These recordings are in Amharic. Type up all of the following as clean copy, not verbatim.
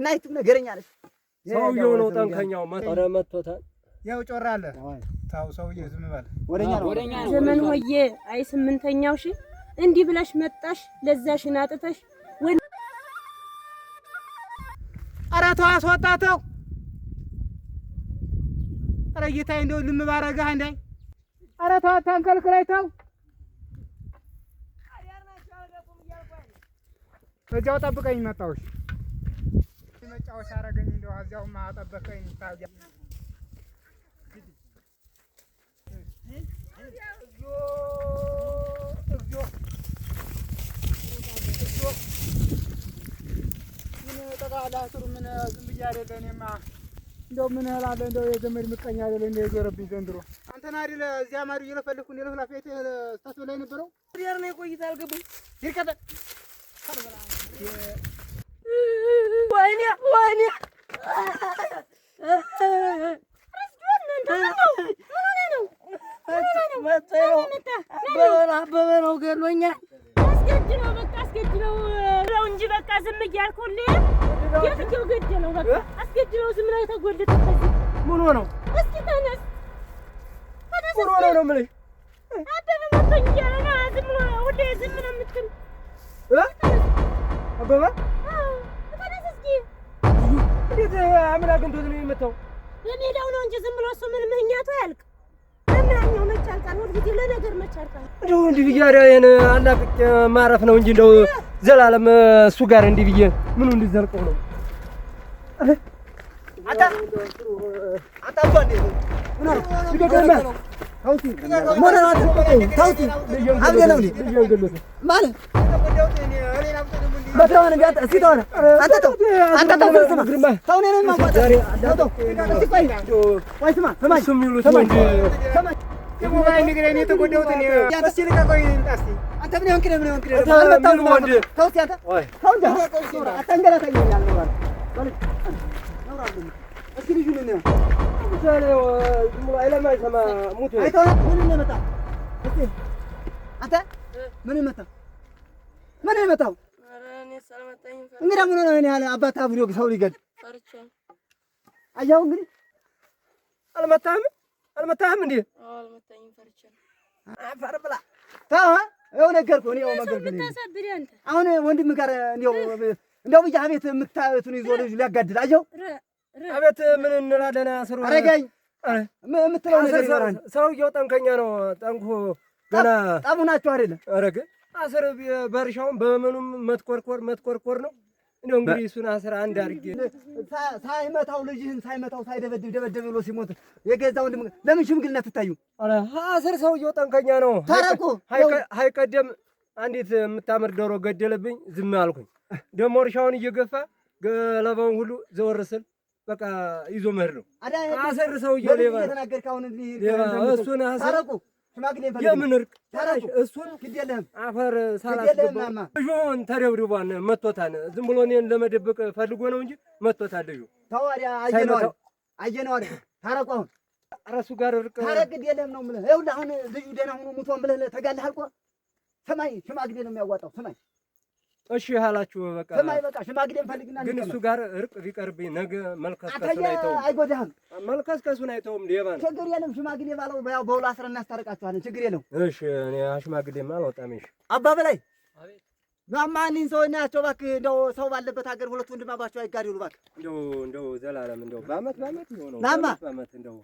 እና ይቱም ነገረኛ ነሽ። ሰውዬው ነው ጠንከኛው መጥቶታል። ያው ጮራ አለ ታው ሰውዬ ዝም በል ወደኛ ነው ዘመን ሆዬ አይ ስምንተኛው ሺ እንዲህ ብለሽ መጣሽ ለዛሽን አጥተሽ ወይ ኧረ ተው አስወጣተው ኧረ ጌታዬ እንደው ልም ባረጋህ እንዳይ ኧረ ተው አታንከልክለኝ ተው እዚያው ጠብቀኝ መጣሁሽ መጫወቻ አረገኝ እንደው እዚያውማ አጠበቀኝ ታዲያ ምን ዝም ብዬ አይደለ እኔማ እንደው ምን እላለሁ እንደው የዘመድ ምቀኛ አይደለ እንደ የዞረብኝ ዘንድሮ አንተና አይደለ እዚያ ማዱ እየለፈልኩ እኔ ለፍላፍ ቤት ታስበላኝ ነበረው ዲያር ነው ቆይታ አልገቡኝ ይርከተ ወይኔ አበበ ነው ገሎኛል። አስገድለው በቃ አስገድለው ነው እንጂ በቃ ዝም እያልኩልህ የፍየው ገድለው በቃ አስገድለው ዝም ላይ ተጎልተህ ምን ሆነው? እስኪ ተነስ ምን ሆነው ነው የምልሽ? አበበ መጥቶኝ እያለ ነው ዝም ብሎ ሁሌ ዝም ነው የምትል አበበ ተነስ እስኪ እንዴት አምላክ እንትን ነው የመጣው? በሜዳው ነው እንጂ ዝም ብሎ እሱ ምን ምህኛቱ ያልቅ ለምናኛው መቻልቃል ሁሉ ጊዜ ለነገር መቻልቃል እንደው እንዲህ ብዬ ይሄን አላቅቄ ማረፍ ነው እንጂ እንደው ዘላለም እሱ ጋር እንዲህ ብዬ ምኑ እንዲዘልቀው ነው አታ አባንዴ ምን ነው ይገደማ ታውቲ ሞራራት ታውቲ አብገለው ነው ማለት በታውን እንዴት ሲታውና አንተ ተው ስማ ታውን ነው ማቋጣ ተው እስኪ ቆይ ስማ ስማ እሱም ይሉት ነው እንጂ ስማ የሞባይል ንግሬ እኔ ተጎዳሁት እኔ ያንተስ ልቀቆይ እንጣስቲ አንተ ምን ሆንክ አልመጣው ነው ተው ሲያታ ተው እንደ አታንገላታኝ ያልኖራል ማለት ኖራል እስኪ ልጁ ነው ሰለው ዝም አይለማይ ሰማ ሙት አይተው ምን መጣ እስኪ አንተ ምን መጣው እንግዲህ ምን ነው እኔ ያለ አባት አብሮ ሰው ሊገል ፈርቻለሁ አያው እንግዲህ አልመታህም እንዴ? አልመታኝም ፈርቻለሁ አፈር ብላ ታው ይኸው ነገርኩህ እኔ መገርገኝ አሁን ወንድም ጋር እንደው ብቻ ቤት የምታዩትን ይዞ ልጅ ሊያጋድል አየው አቤት ምን እንላለን አስሩ አረጋኝ የምትለው ነገር ይኖራል ሰውዬው ጠንከኛ ነው ጠንኩ ገና ጣሙ ናቸው አይደለ አረገ አስር በርሻውን በመኑም መትኮርኮር ነው እንደው እንግዲህ እሱን 11 አድርጌ ሳይመታው ልጅህን ሳይመታው ሳይደበድብ ብሎ ሲሞት የገዛ ወንድም ለምን ሽምግልና ትታዩ አረ አስር ሰውዬው ጠንከኛ ነው ታረቁ ሃይቀደም አንዲት የምታምር ዶሮ ገደለብኝ ዝም አልኩኝ ደግሞ እርሻውን እየገፋ ገለባውን ሁሉ ዘወር ስል በቃ ይዞ መሄድ ነው አስር ሰውዬው ሌባ ተናገርክ አሁን እሱን ታረቁ ሽማግሌ ፈልግ የምን እርቅ እሱን ግድ የለህም አፈር ሳላስገባው ልጁን ተደብድቧን መቶታን ዝም ብሎ እኔን ለመደበቅ ፈልጎ ነው እንጂ መቶታል ልጁ ታዋሪያ አየነው አይደል ታረቁ አሁን ኧረ እሱ ጋር እርቅ ታረቅ ግድ የለህም ነው የምልህ ይኸውልህ አሁን ልጁ ደህና ሆኖ ሙቷን ብለህ ተጋለህ አልቆ ሰማይ ሽማግሌ ነው የሚያዋጣው ሰማይ እሺ አላችሁ በቃ ሰማይ በቃ ሽማግሌን ፈልግና ግን እሱ ጋር እርቅ ቢቀርብኝ ነገ መልከስከሱን አይተውም አይጎዳህም መልከስከሱን አይተውም ሌባ ነው ችግር የለም ሽማግሌ ባለው ያው በውል አስረን እናስታርቃችኋለን ችግር የለም እሺ እኔ ሽማግሌማ አልወጣም እሺ አባ በላይ አቤት ማማኒን ሰው እናያቸው እባክህ እንደው ሰው ባለበት ሀገር ሁለት ወንድማማቸው አይጋደሉ እባክህ እንደው ዘላለም እንደው በአመት ይሆነው በአመት እንደው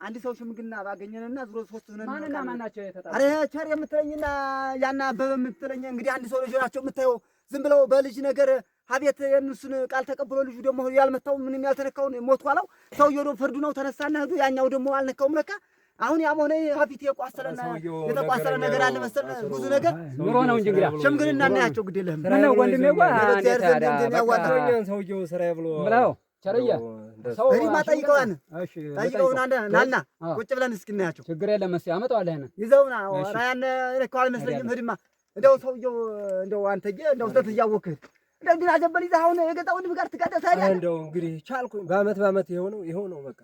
አንድ ሰው ሽምግልና ባገኘንና ዝሮ ሶስት ሆነን ማንና ማናቸው የተጣጣ አረ ቸር የምትለኝና ያና አበበ የምትለኝ እንግዲህ አንድ ሰው ልጅ ናቸው የምታየው ዝም ብለው በልጅ ነገር ሀቤት የእነሱን ቃል ተቀብሎ ልጁ ደግሞ ያልመታው ምንም ያልተነካውን ሞት ኋላው ሰውየው ደግሞ ፍርዱ ነው ተነሳና ሄዱ ያኛው ደግሞ አልነካውም ለካ አሁን ያም ሆነ ሀፊት የቋሰለና የተቋሰለ ነገር አለ መሰል ብዙ ነገር ኑሮ ነው እንጂ እንግዲህ ሽምግልና እናያቸው ግድ የለህም ነው ወንድሜ እንዴት ያዋጣው ሰውየው ስራዬ ብሎ ብለው ቸርያ ሰው እሪማ ጠይቀዋን እሺ ጠይቀውና ናና ቁጭ ብለን እስኪ እናያቸው ችግር የለም እስኪ አመጣዋለህ ይዘውና ራያን ለካው አይመስለኝም ህድማ እንደው ሰውየው እንደው አንተዬ እንደው ሰት እያወቅህ እንደው ግን አጀበል ይዘህ አሁን የገዛ ወንድም ጋር ትጋደል ታዲያ እንደው እንግዲህ ቻልኩኝ በአመት ይሆነው በቃ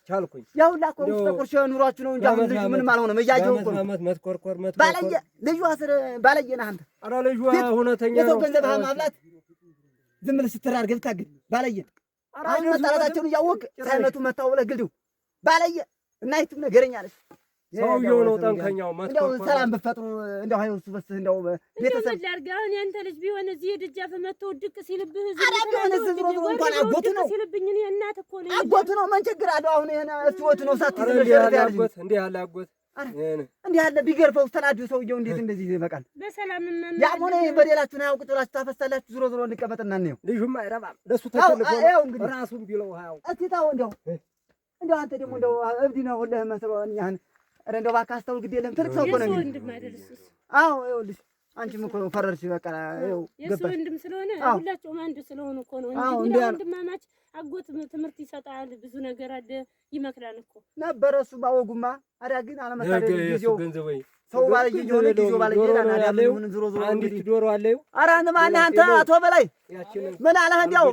ቻልኩኝ ያው ላቆ ተቆርሽ ኑሯችሁ ነው እንጂ አሁን ልጅ ምንም አልሆነም እያየው እኮ በአመት መትኮርኮር ባለየ ልጅ አስር ባለየ ነህ አንተ ኧረ ልጅ ሁነተኛ ነው የሰው ገንዘብ ማብላት ዝም ብለህ ስትራርገህ ብታግድ ባለየ አሁን መጣላታቸውን እያወቅህ ሳይመቱ መታው ብለህ ግልደው ባለየ እና ይቱም ነገረኛ ነሽ። ሰውዬው ነው ጠንከኛው። እንደው ሰላም ብትፈጥሩ እንደው ሃይወሱ በስ እንደው ቤተሰብ ላድርግ። አሁን ያንተ ልጅ ቢሆን እዚህ ደጃፍ መጥቶ ድቅ ሲልብህ እንኳን አጎቱ ነው ሲልብኝ እኔ እናት እኮ ነኝ። አጎቱ ነው ምን ችግር አለው? አሁን ይሄን እስወት ነው ሳት እንዲህ ያለ አጎት እንዲህ ያለ ቢገርፈው ተናዱ ሰውዬው እንዴት እንደዚህ ይበቃል? በሰላም ያም ሆነ በሌላችሁን ያው ቁጥራችሁ ታፈሳላችሁ። ዙሮ ዙሮ እንቀመጥና ነው ልጁም አይረባም ለሱ ተከልፎ ያው እንግዲህ ራሱን ቢለው ሃያው እስቲ ታው እንደው አንተ ደግሞ እንደው እብድ ነው ሁለህ መስሎኛል። ኧረ እንደው እባክህ አስተውል፣ ግድ የለም ትልቅ ሰው እኮ ነው እንግዲህ። አዎ ይኸውልሽ አንቺም እኮ ፈረርሽ በቃ ይኸው የእሱ ወንድም ስለሆነ ሁላቸውም አንድ ስለሆኑ እኮ ነው እንጂ ወንድማማች አጎት ትምህርት ይሰጣል፣ ብዙ ነገር አለ፣ ይመክራል እኮ ነበረ እሱ ባወጉማ። አዳ ግን አለመታደል ጊዜው ሰው ባለየ የሆነ ጊዜው ባለየ ይላል። አዳ ምን ዞሮ ዞሮ አንዲት ዶሮ አለው። ኧረ ማነህ አንተ አቶ በላይ ምን አለህ? እንዲያው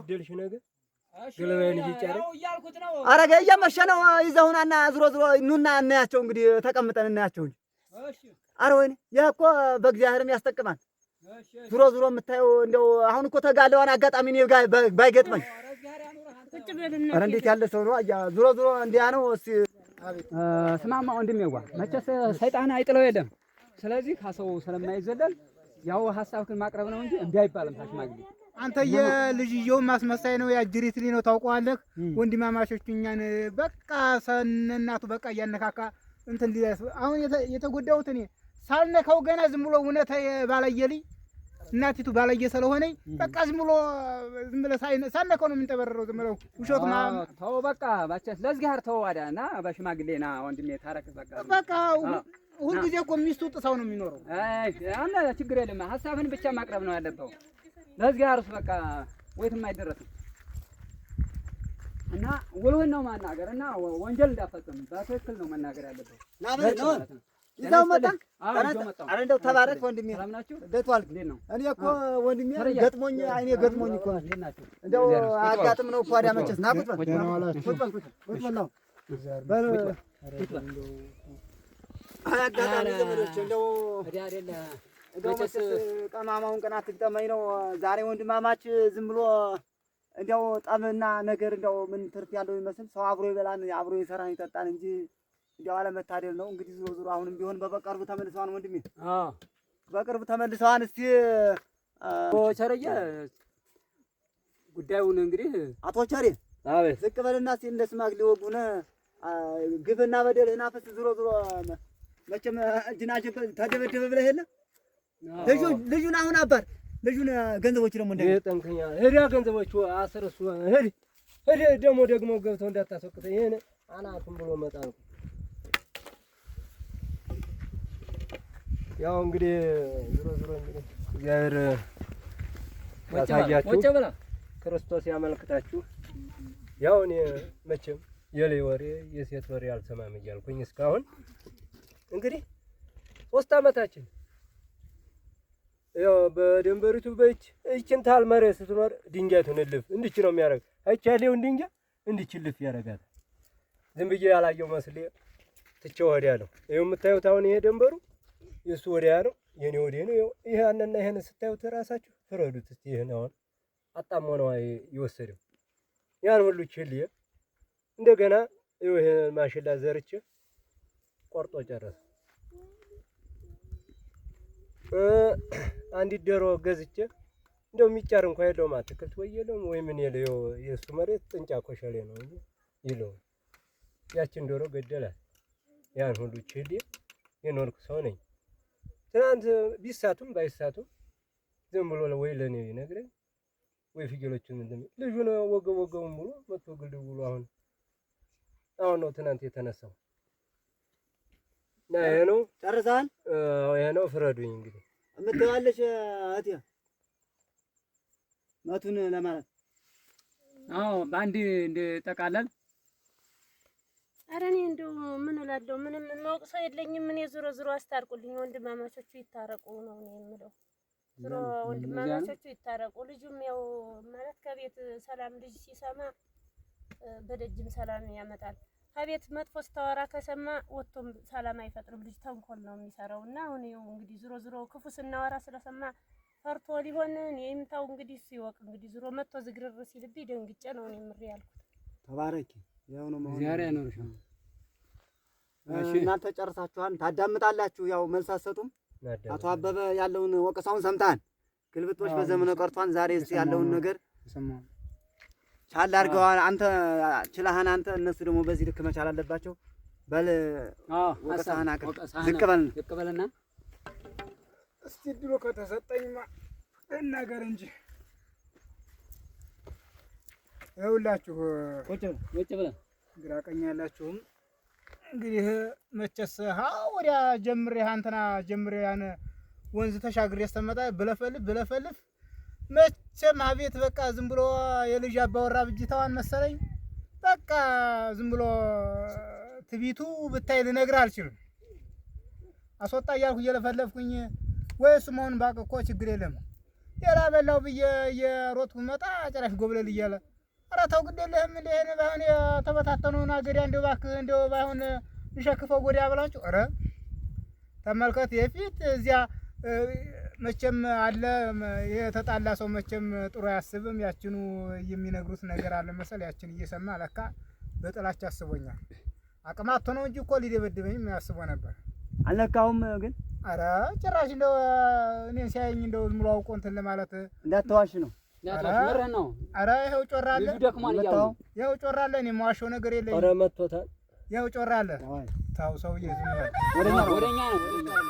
ገለባዬን እየጫረ አረገ እየመሸ ነው። ይዘውናና ዞሮ ዞሮ ኑና እናያቸው እንግዲህ ተቀምጠን እናያቸው እንጂ። ኧረ ወይኔ ይህ እኮ በእግዚአብሔርም ያስጠቅማል። ዞሮ ዞሮ የምታየው እንደው አሁን እኮ ተጋለዋን አጋጣሚ እኔ ባይገጥመኝ። ኧረ እንዴት ያለ ሰው ነው! አያ ዞሮ ዞሮ እንዲያ ነው። እስኪ ስማማ ወንድሜዋ መቼስ ሰይጣን አይጥለው የለም። ስለዚህ ከሰው ስለማይዘለል ያው ሀሳብህን ማቅረብ ነው እንጂ እምቢ አይባልም። ታሽማግሌ አንተ የልጅየው ማስመሳይ ነው ያጅሪት ነው ታውቀዋለህ። ወንድማማቾች እኛን በቃ ሰነናቱ በቃ እያነካካ እንትን ሊያስ አሁን የተጎዳሁት እኔ ሳልነካው ገና ዝም ብሎ እውነት ባለየልኝ እናቲቱ ባለየ ስለሆነኝ በቃ ዝም ብሎ ሳልነካው ነው የሚንጠበረረው። ዝም ብሎ ውሸቱ ተው በቃ ባቻስ ለዚህ ጋር ተው ዋዳና በሽማግሌና ወንድሜ ታረቅ በቃ ሁልጊዜ እኮ ሚስቱ ጥሳው ነው የሚኖረው። አይ አና ችግር የለም። ሀሳብህን ብቻ ማቅረብ ነው ያለብህ። ለዚህ ጋርስ በቃ ወይትም አይደረስም እና ውልህን ነው ማናገር እና ወንጀል እንዳፈጽም በትክክል ነው መናገር ያለብህ። ይዘው መጣ። ኧረ እንደው ተባረክ ወንድሜ። እንዴት ዋልክ? እኔ እኮ ወንድሜ ገጥሞኝ አይኔ ገጥሞኝ እኮ እንደው አጋጥም ነው እኮ አዳ መቼስ ና ቁጭ በል ቁጭ በል ነው አጋጣሚ ዘመዶች እንደው መቼስ ቀማማውን ቀን አትግጠመኝ ነው ዛሬ ወንድማማች ዝም ብሎ እንደው ጠብና ነገር እንደው ምን ትርፍ ያለው ይመስል ሰው አብሮ ይበላን አብሮ ይሰራን ይጠጣን እንጂ እንደው አለመታደል ነው። እንግዲህ ዞሮ ዞሮ አሁንም ቢሆን በቅርቡ ተመልሰዋን ወንድሜ በቅርቡ ተመልሰዋን። እስቲ ቸርዬ ጉዳዩን እንግዲህ አቶ ቸሬ ዝቅ በልና እስቲ እንደ ሽማግሌ ወጉነ ግፍና በደልህን አፍስ። ዞሮ ዞሮ መቼም እጅናችን ተደበደበ ብለህ የለ ልጁን አሁን አባር ልጁን ገንዘቦች ደግሞ እንደ ጠንከኛ ሄዳ ገንዘቦቹ አስርሱ ሄድ ደግሞ ገብተው እንዳታስወቅተኝ ይሄን አናቱን ብሎ መጣ ነው። ያው እንግዲህ ዞሮ እንግዲህ እግዚአብሔር ያሳያችሁ ክርስቶስ ያመልክታችሁ። ያው እኔ መቼም የሌ ወሬ የሴት ወሬ አልሰማም እያልኩኝ እስካሁን እንግዲህ 3 ዓመታችን ያው በደንበሪቱ እችን ታል መሬት ስትኖር ድንጋይቱን እልፍ እንዲች ነው የሚያደርግ። አይቻሌውን ድንጋይ እንዲች እልፍ ያደርጋል። ዝም ብዬ ያላየው መስሌ ትቼው ወዲያለሁ። ይኸው የምታዩት አሁን ይሄ ደንበሩ የእሱ ወዲያ ነው፣ የኔ ወዲያ ነው። ይሄ አንና ይሄን ስታዩት ራሳችሁ ፍረዱት እስቲ። ይሄን አሁን አጣሞ ነው የወሰደው ያን ሁሉ ችልዬ እንደገና ይሄ ማሽላ ዘርቼ ቆርጦ ጨረሰ። አንዲት ዶሮ ገዝቼ እንደው የሚጫር እንኳን የለውም አትክልት ወይ የለውም ወይ ምን የለው የእሱ መሬት ጥንጫ ኮሸሌ ነው እንጂ የለውም። ያችን ዶሮ ገደላት። ያን ሁሉ ችል የኖርኩ ሰው ነኝ። ትናንት ቢሳቱም ባይሳቱም ዝም ብሎ ወይ ለኔ ይነግረኝ ወይ ፍየሎቹን ልጁን ወገቡን ሙሉ መጥቶ ግልድ ብሎ አሁን ነው ትናንት የተነሳው። ና ይሄ ነው ጨርሰሃል? ይሄ ነው ፍረዱኝ። እንግዲህ እምትባለሽ እህቴ መቱን ለማለት በአንድ እንደጠቃለል። ኧረ እኔ እንደው ምን እላለሁ? ምንም የማውቅ ሰው የለኝም። እኔ ዞሮ አስታርቁልኝ፣ ወንድማማቾቹ ይታረቁ ነው እኔ የምለው። ዞሮ ወንድማማቾቹ ይታረቁ። ልጁም ያው ማለት ከቤት ሰላም ልጅ ሲሰማ በደጅም ሰላም ያመጣል። ከቤት መጥፎ ስታወራ ከሰማ ወጥቶም ሰላም አይፈጥርም። ልጅ ተንኮል ነው የሚሰራው እና አሁን ይኸው እንግዲህ ዞሮ ክፉ ስናወራ ስለሰማ ፈርቶ ሊሆን እኔም ተው እንግዲህ እሱ ይወቅ እንግዲህ ዙሮ መጥቶ ዝግርር ሲልብኝ ደንግጬ ነው እኔ ምሬ ያልኩት። ተባረኪ። ያው ነው ማለት ዛሬ ያኖርሽ። እሺ እናንተ ጨርሳችኋል፣ ታዳምጣላችሁ። ያው መልስ አትሰጡም። አቶ አበበ ያለውን ወቀሳውን ሰምታን ግልብጦች በዘመነ ቀርቷን ዛሬ እስቲ ያለውን ነገር ቻል አድርገዋል። አንተ ችለሃን አንተ እነሱ ደግሞ በዚህ ልክ መቻል አለባቸው። በል ወቀሳህን አቅርብ። ዝቅ በልና እስቲ ድሮ ከተሰጠኝማ እናገር እንጂ ይኸውላችሁ ቁጭ ብለን ግራ ቀኝ ያላችሁም እንግዲህ መቼስ ወዲያ ጀምሬ አንተና ጀምሬ ያን ወንዝ ተሻግሬ ስተመጣ ብለፈልፍ መቼም አቤት በቃ ዝም ብሎ የልጅ አባወራ ብጅታዋን መሰለኝ። በቃ ዝም ብሎ ትቢቱ ብታይ ልነግርህ አልችልም። አስወጣ እያልኩ እየለፈለፍኩኝ ወይ እሱ መሆኑን ባውቅ እኮ ችግር የለም ሌላ በላው ብዬ የሮጥኩ መጣ ጭራሽ ጎብለል እያለ ኧረ ተው ግድ የለህም እንደ ይሄን ባይሆን የተበታተነውን አገሪያ እንደው እባክህ እንደው ባይሆን ልሸክፈው ጎዲያ ብላችሁ ኧረ ተመልከት። የፊት እዚያ መቼም አለ የተጣላ ሰው መቼም ጥሩ አያስብም። ያችኑ የሚነግሩት ነገር አለ መሰል ያችን እየሰማ ለካ በጥላቻ አስቦኛል። አቅማቶ ነው እንጂ እኮ ሊደበድበኝ ያስቦ ነበር። አልነካውም ግን ኧረ ጭራሽ እንደው እኔን ሲያየኝ እንደው ዝም ብሎ አውቆ እንትን ለማለት እንዳትዋሽ ነው። ነው። ኧረ ይኸው ጮራ አለ ይኸው ጮራ አለ። እኔ የማዋሸው ነገር የለኝም። ኧረ መጥቶታል። ይኸው ጮራ አለ። ተው ሰውዬ ዝም በል። ወደኛ ነው